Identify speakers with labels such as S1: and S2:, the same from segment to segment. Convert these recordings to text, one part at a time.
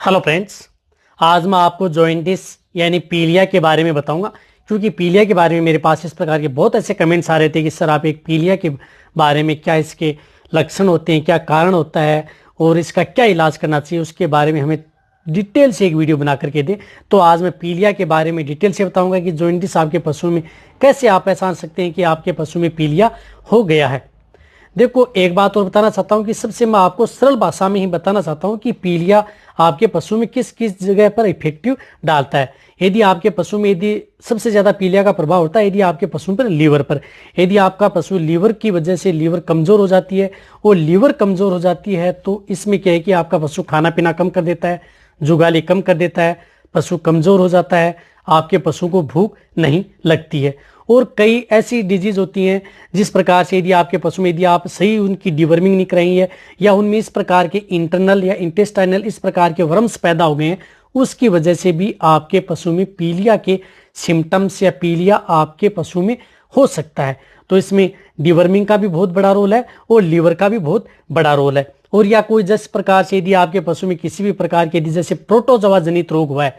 S1: Hello friends, आज मैं आपको जॉइंटिस यानी पीलिया के बारे में बताऊंगा। क्योंकि पीलिया के बारे में मेरे पास इस प्रकार के बहुत ऐसे कमेंट्स आ रहे थे कि सर आप एक पीलिया के बारे में क्या इसके लक्षण होते हैं, क्या कारण होता है और इसका क्या इलाज करना चाहिए, उसके बारे में हमें डिटेल से एक वीडियो बना करके दे। तो आज मैं पीलिया के बारे में डिटेल से बताऊंगा कि जॉइंटिस आपके पशु में कैसे आप पहचान सकते हैं कि आपके पशु में पीलिया हो गया है। देखो, एक बात और बताना चाहता हूं कि सबसे मैं आपको सरल भाषा में ही बताना चाहता हूं कि पीलिया आपके पशु में किस किस जगह पर इफेक्टिव डालता है। यदि आपके पशु में यदि सबसे ज्यादा पीलिया का प्रभाव होता है यदि आपके पशु पर लीवर पर, यदि आपका पशु लीवर की वजह से लीवर कमजोर हो जाती है और लीवर कमजोर हो जाती है तो इसमें क्या है कि आपका पशु खाना पीना कम कर देता है, जुगाली कम कर देता है, पशु कमजोर हो जाता है, आपके पशु को भूख नहीं लगती है। और कई ऐसी डिजीज होती हैं जिस प्रकार से यदि आपके पशु में यदि आप सही उनकी डिवर्मिंग नहीं कराई है या उनमें इस प्रकार के इंटरनल या इंटेस्टाइनल इस प्रकार के वर्म्स पैदा हो गए हैं, उसकी वजह से भी आपके पशु में पीलिया के सिम्टम्स या पीलिया आपके पशु में हो सकता है। तो इसमें डिवर्मिंग का भी बहुत बड़ा रोल है और लीवर का भी बहुत बड़ा रोल है। और या कोई जिस प्रकार से यदि आपके पशु में किसी भी प्रकार के जैसे प्रोटोजोआ जनित रोग हुआ है,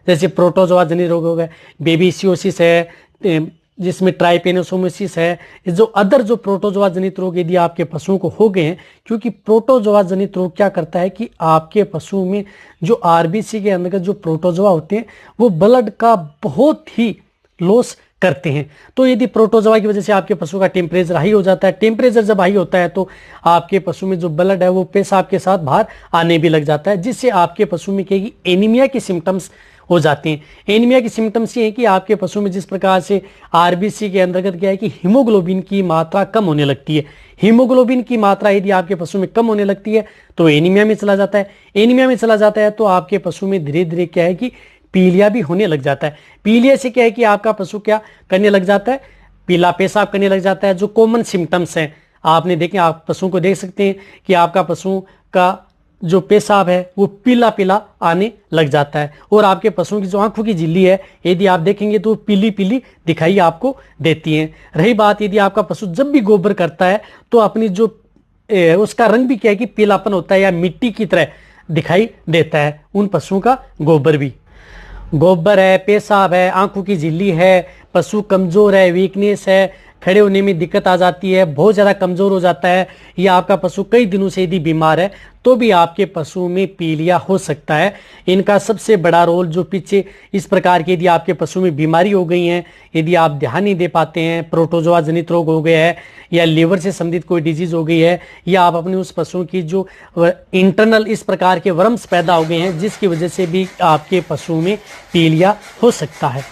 S1: जैसे प्रोटोजोआ जनित रोग हो गया, बेबीसियोसिस है, जिसमें ट्राइपेनोसोमिसिस है, जो अदर जो प्रोटोजोआ जनित रोग यदि आपके पशुओं को हो गए हैं, क्योंकि प्रोटोजोआ जनित रोग क्या करता है कि आपके पशु में जो आरबीसी के अंतर्गत जो प्रोटोजोआ होते हैं वो ब्लड का बहुत ही लॉस करते हैं। तो यदि प्रोटोजोआ की वजह से आपके पशु का टेम्परेचर हाई हो जाता है, टेम्परेचर जब हाई होता है तो आपके पशु में जो ब्लड है वो पेशाब के साथ बाहर आने भी लग जाता है, जिससे आपके पशु में क्या एनीमिया के सिम्टम्स हो जाते हैं। एनीमिया की सिम्टम्स ये है कि आपके पशु में जिस प्रकार से आरबीसी के अंतर्गत क्या है कि हीमोग्लोबिन की मात्रा कम होने लगती है। हीमोग्लोबिन की मात्रा यदि आपके पशु में कम होने लगती है तो एनीमिया में चला जाता है। एनीमिया में चला जाता है तो आपके पशु में धीरे धीरे क्या है कि पीलिया भी होने लग जाता है। पीलिया से क्या है कि आपका पशु क्या करने लग जाता है, पीला पेशाब करने लग जाता है। जो कॉमन सिम्टम्स हैं आपने देखे, आप पशु को देख सकते हैं कि आपका पशु का जो पेशाब है वो पीला पीला आने लग जाता है और आपके पशुओं की जो आंखों की झिल्ली है यदि आप देखेंगे तो पीली पीली दिखाई आपको देती है। रही बात यदि आपका पशु जब भी गोबर करता है तो अपनी जो उसका रंग भी क्या है कि पीलापन होता है या मिट्टी की तरह दिखाई देता है। उन पशुओं का गोबर भी, गोबर है, पेशाब है, आंखों की झिल्ली है, पशु कमजोर है, वीकनेस है, खड़े होने में दिक्कत आ जाती है, बहुत ज़्यादा कमज़ोर हो जाता है, या आपका पशु कई दिनों से यदि बीमार है तो भी आपके पशु में पीलिया हो सकता है। इनका सबसे बड़ा रोल जो पीछे इस प्रकार की यदि आपके पशु में बीमारी हो गई है, यदि आप ध्यान नहीं दे पाते हैं, प्रोटोजोआ जनित रोग हो गया है या लीवर से संबंधित कोई डिजीज हो गई है, या आप अपने उस पशु की जो इंटरनल इस प्रकार के वर्म्स पैदा हो गए हैं जिसकी वजह से भी आपके पशु में पीलिया हो सकता है।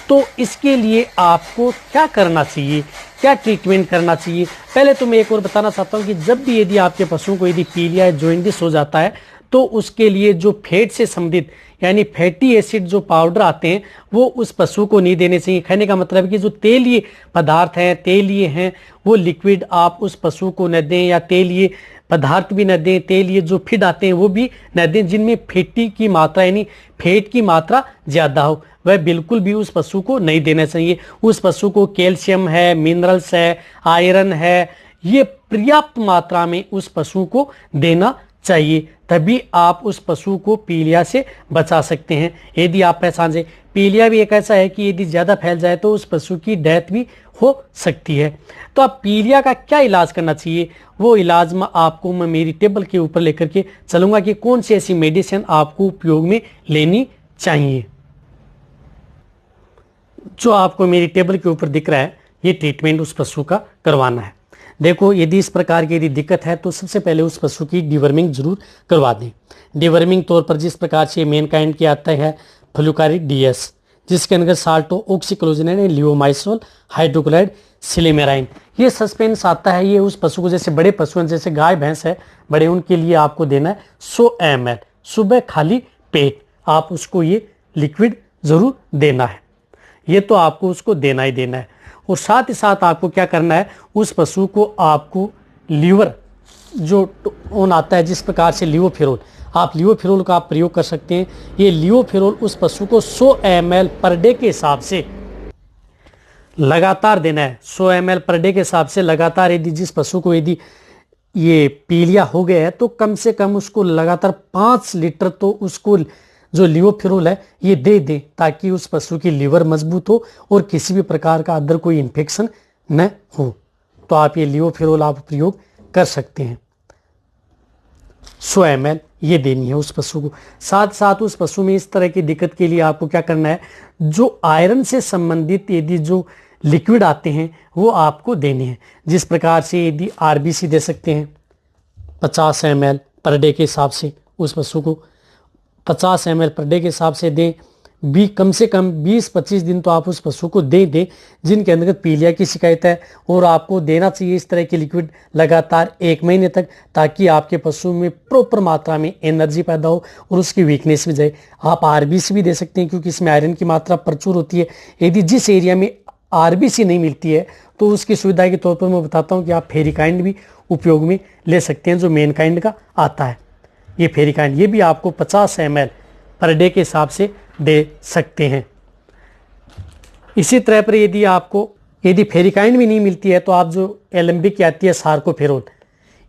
S1: तो इसके लिए आपको क्या करना चाहिए, क्या ट्रीटमेंट करना चाहिए? पहले तो मैं एक और बताना चाहता हूं कि जब भी यदि आपके पशुओं को यदि पीलिया या जॉइंटिस हो जाता है तो उसके लिए जो फैट से संबंधित यानी फैटी एसिड जो पाउडर आते हैं वो उस पशु को नहीं देने चाहिए। कहने का मतलब है कि जो तेलीय पदार्थ हैं, तेलीय हैं, वो लिक्विड आप उस पशु को न दें, या तेलीय पदार्थ भी न दें, तेलीय जो फीड आते हैं वो भी न दें जिनमें फैटी की मात्रा यानी फैट की मात्रा ज्यादा हो, वह बिल्कुल भी उस पशु को नहीं देना चाहिए। उस पशु को कैल्शियम है, मिनरल्स है, आयरन है, ये पर्याप्त मात्रा में उस पशु को देना चाहिए, तभी आप उस पशु को पीलिया से बचा सकते हैं। यदि आप पहचान से, पीलिया भी एक ऐसा है कि यदि ज्यादा फैल जाए तो उस पशु की डेथ भी हो सकती है। तो आप पीलिया का क्या इलाज करना चाहिए, वो इलाज में आपको मैं मेरी टेबल के ऊपर लेकर के चलूंगा कि कौन सी ऐसी मेडिसिन आपको उपयोग में लेनी चाहिए। जो आपको मेरी टेबल के ऊपर दिख रहा है ये ट्रीटमेंट उस पशु का करवाना है। देखो, यदि इस प्रकार की यदि दिक्कत है तो सबसे पहले उस पशु की डिवर्मिंग जरूर करवा दें। डिवर्मिंग तौर पर जिस प्रकार से मेनकाइंड की आता है फ्लूकारिड डीएस, जिसके अंदर साल्टो ऑक्सीक्लोजनेट, लियोमाइसोल, हाइड्रोक्लोराइड, सिलेमेराइन, ये सस्पेंस आता है। ये उस पशु को, जैसे बड़े पशु हैं जैसे गाय भैंस है बड़े, उनके लिए आपको देना है 100 ml सुबह खाली पेट, आप उसको ये लिक्विड जरूर देना है। ये तो आपको उसको देना ही देना है। और साथ ही साथ आपको क्या करना है, उस पशु को आपको लीवर जो ऑन आता है जिस प्रकार से लियोफेरोल, आप लियोफेरोल का आप प्रयोग कर सकते हैं। ये लियोफेरोल उस पशु को 100 ml पर डे के हिसाब से लगातार देना है। 100 ml पर डे के हिसाब से लगातार, यदि जिस पशु को यदि ये पीलिया हो गया है तो कम से कम उसको लगातार 5 लीटर तो उसको जो लिवोफिरोल है ये दे दें, ताकि उस पशु की लीवर मजबूत हो और किसी भी प्रकार का अंदर कोई इन्फेक्शन न हो। तो आप ये लिवोफिरोल आप प्रयोग कर सकते हैं। 100 ml ये देनी है उस पशु को। साथ साथ उस पशु में इस तरह की दिक्कत के लिए आपको क्या करना है, जो आयरन से संबंधित यदि जो लिक्विड आते हैं वो आपको देने हैं। जिस प्रकार से यदि आरबीसी दे सकते हैं 50 ml पर डे के हिसाब से, उस पशु को 50 ml पर डे के हिसाब से दें। भी कम से कम 20-25 दिन तो आप उस पशु को दे दें जिनके अंतर्गत पीलिया की शिकायत है, और आपको देना चाहिए इस तरह के लिक्विड लगातार 1 महीने तक, ताकि आपके पशु में प्रॉपर मात्रा में एनर्जी पैदा हो और उसकी वीकनेस भी जाए। आप आरबीसी भी दे सकते हैं क्योंकि इसमें आयरन की मात्रा प्रचुर होती है। यदि जिस एरिया में आरबीसी नहीं मिलती है तो उसकी सुविधा के तौर पर मैं बताता हूँ कि आप फेरिकाइंड भी उपयोग में ले सकते हैं, जो मेन काइंड का आता है। ये फेरिकाइंड ये भी आपको 50 ml पर डे के हिसाब से दे सकते हैं। इसी तरह पर यदि फेरिकाइंड भी नहीं मिलती है तो आप जो एलएमबी की आती है सार्कोफेरोल,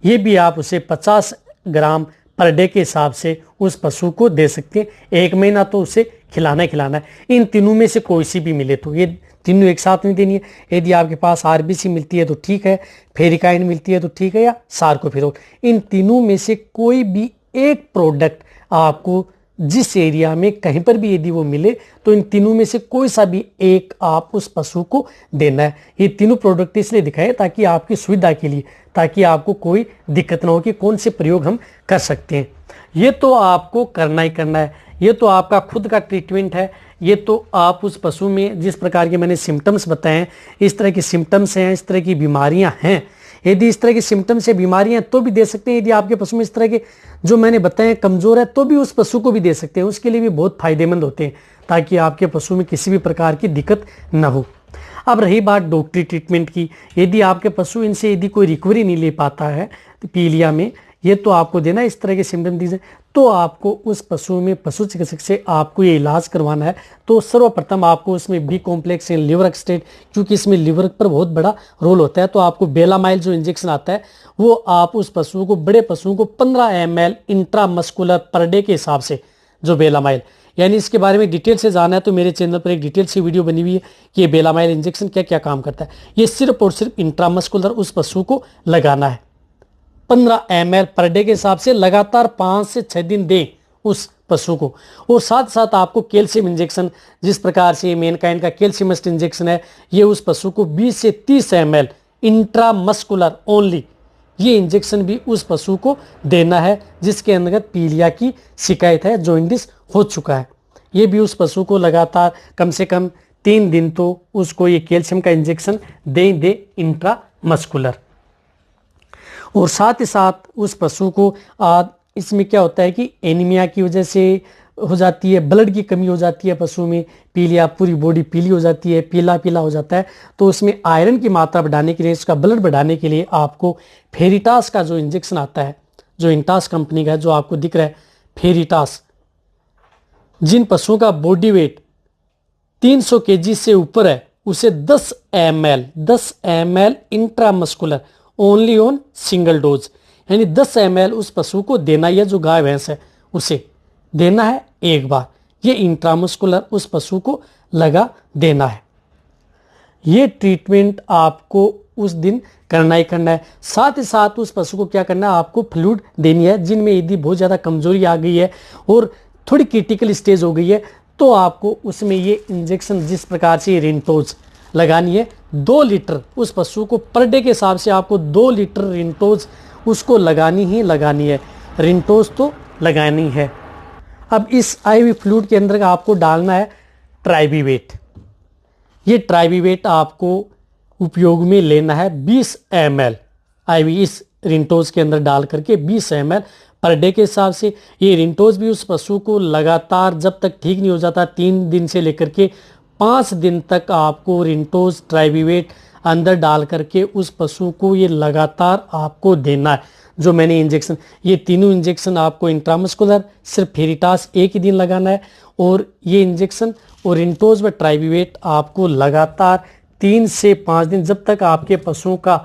S1: ये भी आप उसे 50 ग्राम पर डे के हिसाब से उस पशु को दे सकते हैं। 1 महीना तो उसे खिलाना है। इन तीनों में से कोई सी भी मिले तो ये तीनों एक साथ नहीं देनी है। यदि आपके पास आरबीसी मिलती है तो ठीक है, फेरिकाइंड मिलती है तो ठीक है, या सार्कोफेरोल, इन तीनों में से कोई भी एक प्रोडक्ट आपको जिस एरिया में कहीं पर भी यदि वो मिले तो इन तीनों में से कोई सा भी एक आप उस पशु को देना है। ये तीनों प्रोडक्ट इसलिए दिखाए ताकि आपकी सुविधा के लिए, ताकि आपको कोई दिक्कत ना हो कि कौन से प्रयोग हम कर सकते हैं। ये तो आपको करना ही करना है, ये तो आपका खुद का ट्रीटमेंट है। ये तो आप उस पशु में जिस प्रकार के मैंने सिम्टम्स बताए हैं, इस तरह की सिम्टम्स हैं, इस तरह की बीमारियां हैं, यदि इस तरह की सिम्टम्स या बीमारियां तो भी दे सकते हैं। यदि आपके पशु में इस तरह के जो मैंने बताए हैं कमजोर है तो भी उस पशु को भी दे सकते हैं, उसके लिए भी बहुत फायदेमंद होते हैं, ताकि आपके पशु में किसी भी प्रकार की दिक्कत न हो। अब रही बात डॉक्टरी ट्रीटमेंट की, यदि आपके पशु इनसे यदि कोई रिकवरी नहीं ले पाता है तो पीलिया में, ये तो आपको देना इस तरह के सिम्टम दीजिए, तो आपको उस पशु में पशु चिकित्सक से आपको ये इलाज करवाना है। तो सर्वप्रथम आपको उसमें बी कॉम्प्लेक्स या लिवर एक्सटेट, क्योंकि इसमें लिवर पर बहुत बड़ा रोल होता है, तो आपको बेलामाइल जो इंजेक्शन आता है वो आप उस पशु को, बड़े पशुओं को 15 ml इंट्रामस्कुलर पर डे के हिसाब से, जो बेलामाइल, यानी इसके बारे में डिटेल से जाना है तो मेरे चैनल पर एक डिटेल से वीडियो बनी हुई है कि ये बेलामाइल इंजेक्शन क्या क्या काम करता है। ये सिर्फ और सिर्फ इंट्रामस्कुलर उस पशु को लगाना है 15 ml पर डे के हिसाब से, लगातार 5 से 6 दिन दें उस पशु को। और साथ साथ आपको कैल्शियम इंजेक्शन, जिस प्रकार से मेन काइंड का कैल्शियमस्ट इंजेक्शन है, ये उस पशु को 20 से 30 ml इंट्रामस्कुलर ओनली, ये इंजेक्शन भी उस पशु को देना है जिसके अंतर्गत पीलिया की शिकायत है, जॉइंटिस हो चुका है। ये भी उस पशु को लगातार कम से कम 3 दिन तो उसको ये कैल्शियम का इंजेक्शन दे इंट्रामस्कुलर। और साथ ही साथ उस पशु को इसमें क्या होता है कि एनीमिया की वजह से हो जाती है, ब्लड की कमी हो जाती है पशु में, पीलिया, पूरी बॉडी पीली हो जाती है, पीला पीला हो जाता है। तो उसमें आयरन की मात्रा बढ़ाने के लिए, इसका ब्लड बढ़ाने के लिए आपको फेरिटास का जो इंजेक्शन आता है, जो इंटास कंपनी का है, जो आपको दिख रहा है फेरिटास, जिन पशुओं का बॉडी वेट 300 kg से ऊपर है उसे 10 ml intramuscular only on single dose, यानी 10 ml उस पशु को देना है, जो गाय भैंस है उसे देना है एक बार। ये इंट्रामस्कुलर उस पशु को लगा देना है। ये ट्रीटमेंट आपको उस दिन करना ही करना है। साथ ही साथ उस पशु को क्या करना है, आपको फ्लूइड देनी है। जिनमें यदि बहुत ज़्यादा कमजोरी आ गई है और थोड़ी क्रिटिकल स्टेज हो गई है तो आपको उसमें ये इंजेक्शन, जिस प्रकार से रिंटोज लगानी है, 2 लीटर उस पशु को पर डे के हिसाब से आपको 2 लीटर रिंटोज उसको लगानी है। रिंटोज तो लगानी है। अब इस आईवी फ्लूइड के अंदर आपको डालना है ट्राइबीवेट। ये ट्राइबीवेट आपको उपयोग में लेना है 20 ml आईवी इस रिंटोज के अंदर डाल करके 20 ml पर डे के हिसाब से। ये रिंटोज भी उस पशु को लगातार जब तक ठीक नहीं हो जाता 3 दिन से लेकर के 5 दिन तक आपको रिंटोज ट्राइबीवेट अंदर डाल करके उस पशु को ये लगातार आपको देना है। जो मैंने इंजेक्शन, ये तीनों इंजेक्शन आपको इंट्रामस्कुलर सिर्फ फेरिटास एक ही दिन लगाना है, और ये इंजेक्शन और रिंटोज व ट्राइबीवेट आपको लगातार 3 से 5 दिन, जब तक आपके पशुओं का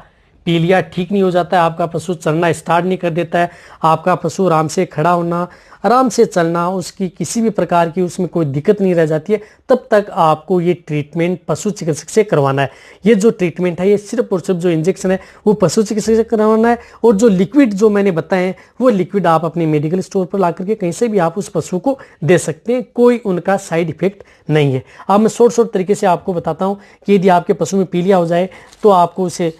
S1: पीलिया ठीक नहीं हो जाता है, आपका पशु चलना स्टार्ट नहीं कर देता है, आपका पशु आराम से खड़ा होना, आराम से चलना, उसकी किसी भी प्रकार की उसमें कोई दिक्कत नहीं रह जाती है, तब तक आपको ये ट्रीटमेंट पशु चिकित्सक से करवाना है। ये जो ट्रीटमेंट है, ये सिर्फ और सिर्फ जो इंजेक्शन है वो पशु चिकित्सक से करवाना है, और जो लिक्विड जो मैंने बताए हैं वो लिक्विड आप अपने मेडिकल स्टोर पर ला करके कहीं से भी आप उस पशु को दे सकते हैं, कोई उनका साइड इफेक्ट नहीं है। अब मैं शॉर्ट तरीके से आपको बताता हूँ कि यदि आपके पशु में पीलिया हो जाए तो आपको उसे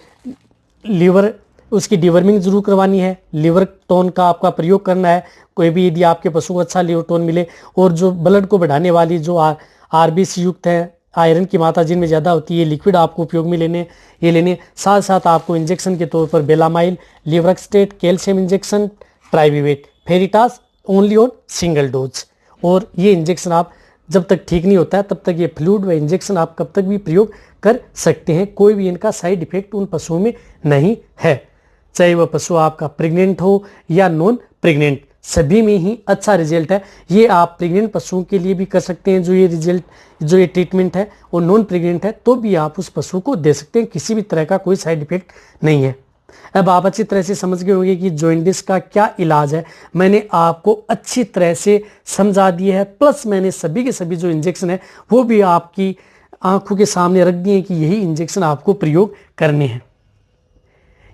S1: लीवर उसकी डिवर्मिंग जरूर करवानी है, लिवर टोन का आपका प्रयोग करना है। कोई भी यदि आपके पशु को अच्छा लिवर टोन मिले, और जो ब्लड को बढ़ाने वाली जो आरबीसी युक्त है, आयरन की मात्रा जिनमें ज़्यादा होती है, लिक्विड आपको उपयोग में लेने साथ साथ आपको इंजेक्शन के तौर पर बेलामाइल, लिवरक्सटेट, कैल्शियम इंजेक्शन, ट्राइविवेट, फेरिटास ओनली ऑन सिंगल डोज। और ये इंजेक्शन आप जब तक ठीक नहीं होता है तब तक ये फ्लूइड व इंजेक्शन आप कब तक भी प्रयोग कर सकते हैं, कोई भी इनका साइड इफेक्ट उन पशुओं में नहीं है। चाहे वह पशु आपका प्रेग्नेंट हो या नॉन प्रेग्नेंट, सभी में ही अच्छा रिजल्ट है। ये आप प्रेग्नेंट पशुओं के लिए भी कर सकते हैं, जो ये ट्रीटमेंट है, और नॉन प्रेग्नेंट है तो भी आप उस पशु को दे सकते हैं, किसी भी तरह का कोई साइड इफेक्ट नहीं है। अब आप अच्छी तरह से समझ गए होंगे कि जॉइंटिस का क्या इलाज है। मैंने आपको अच्छी तरह से समझा दिया है, प्लस मैंने सभी के सभी जो इंजेक्शन है वो भी आपकी आंखों के सामने रख दिए कि यही इंजेक्शन आपको प्रयोग करने हैं।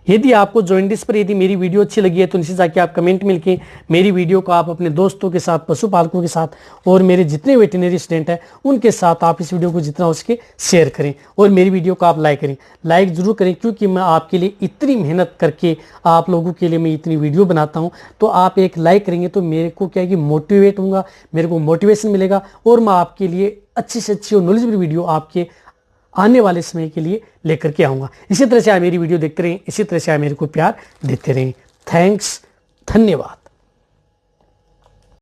S1: यदि आपको जॉइंटिस पर यदि मेरी वीडियो अच्छी लगी है तो नीचे जाके आप कमेंट मिलके मेरी वीडियो को आप अपने दोस्तों के साथ, पशुपालकों के साथ, और मेरे जितने वेटरनरी स्टूडेंट हैं उनके साथ आप इस वीडियो को जितना हो सके शेयर करें, और मेरी वीडियो को आप लाइक करें। लाइक जरूर करें, क्योंकि मैं आपके लिए इतनी मेहनत करके आप लोगों के लिए मैं इतनी वीडियो बनाता हूँ, तो आप एक लाइक करेंगे तो मेरे को क्या है कि मोटिवेट होऊंगा, मेरे को मोटिवेशन मिलेगा, और मैं आपके लिए अच्छी से अच्छी और नॉलेजेबल वीडियो आपके आने वाले समय के लिए लेकर के आऊँगा। इसी तरह से आप मेरी वीडियो देखते रहें, इसी तरह से आप मेरे को प्यार देते रहें। थैंक्स, धन्यवाद।